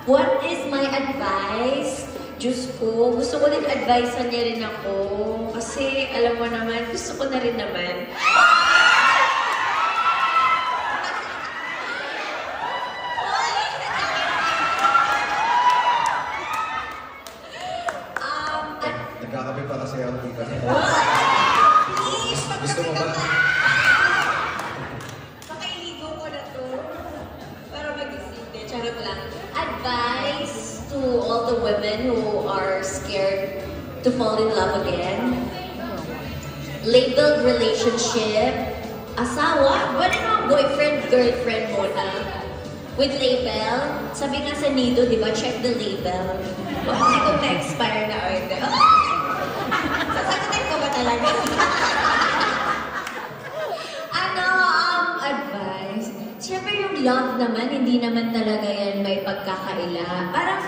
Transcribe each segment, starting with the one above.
What is my advice? Diyos ko, gusto ko din advisean niya rin ako. Kasi, alam mo naman, gusto ko na rin naman. Nagkakape pa kasi ako dito. Please, Gusto mo ba? Makailigo ko na to. Para mag-isip. Charot lang. Advice to all the women who are scared to fall in love again. Labeled relationship. Asawa? Wala naman boyfriend, girlfriend muna. With label. Sabi nga sa Nido, di ba? Check the label. Kasi kung na-expire na order. Sasagutin ko ba talaga? Advice? Siyempre yung love naman, hindi naman talaga yan may pagkakaila. Parang,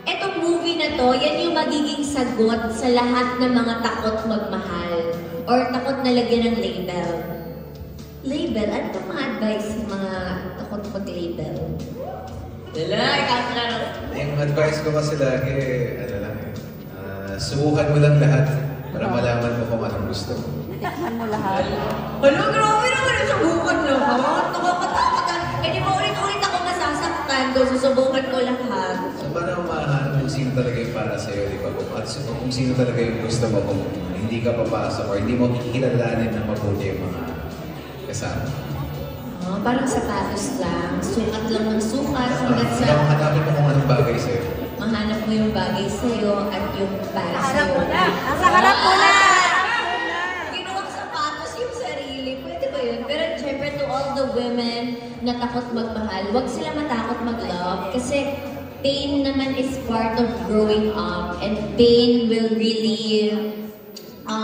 etong movie na to, yan yung magiging sagot sa lahat ng mga takot magmahal. Or takot na lagyan ng label. Label? Ano ba mga advice ng mga takot mag-label? Dala, ikaw na rin. Yung advice ko kasi lagi, ano lang subukan mo lang lahat para malaman mo kung anong gusto mo. Tikman mo lahat. Hala, grabe naman yung subukan lahat. Nakakatakot. Eh, di ba ulit-ulit ako masasaktan kung susubukan ko lahat. So, para mahanap kung sino talaga yung para sa'yo, di ba? At kung sino talaga yung gusto mo, kung hindi ka papasok o hindi mo kikilalanin ng mabuti yung mga kasama. Oh, parang sapatos lang. Sukat lang ng sukat. Hanggat sa Hanapin mo kung anong bagay sa'yo. mahanap mo yung bagay sa'yo at yung para Harap sa'yo. mo na. Nasa harap mo na. Ginawang sapatos yung sarili. Pwede ba yun? Pero syempre to all the women na takot magmahal, huwag sila matakot mag-love. Kasi pain naman is part of growing up. And pain will really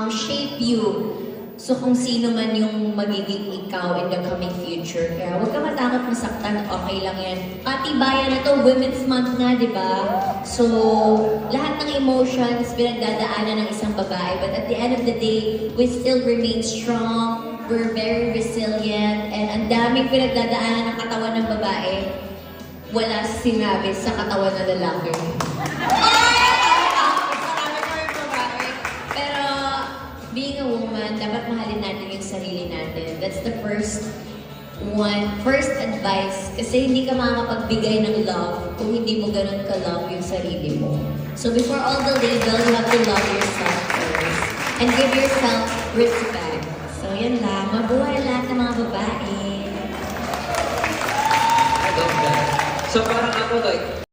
shape you. So kung sino man yung magiging ikaw in the coming future. Kaya huwag ka matakot masaktan, okay lang yan. Katibayan na to, Women's Month nga, di ba? So, lahat ng emotions pinagdadaanan ng isang babae. But at the end of the day, we still remain strong. We're very resilient. And ang daming pinagdadaanan ng katawan ng babae, wala sinabi sa katawan ng lalaki. Being a woman, dapat mahalin natin yung sarili natin. That's the first advice. Kasi hindi ka makakapagbigay ng love kung hindi mo ganun ka-love yung sarili mo. So before all the label, you have to love yourself first. And give yourself respect. So yan lang. Mabuhay lahat ng mga babae. I love that. So parang ako like,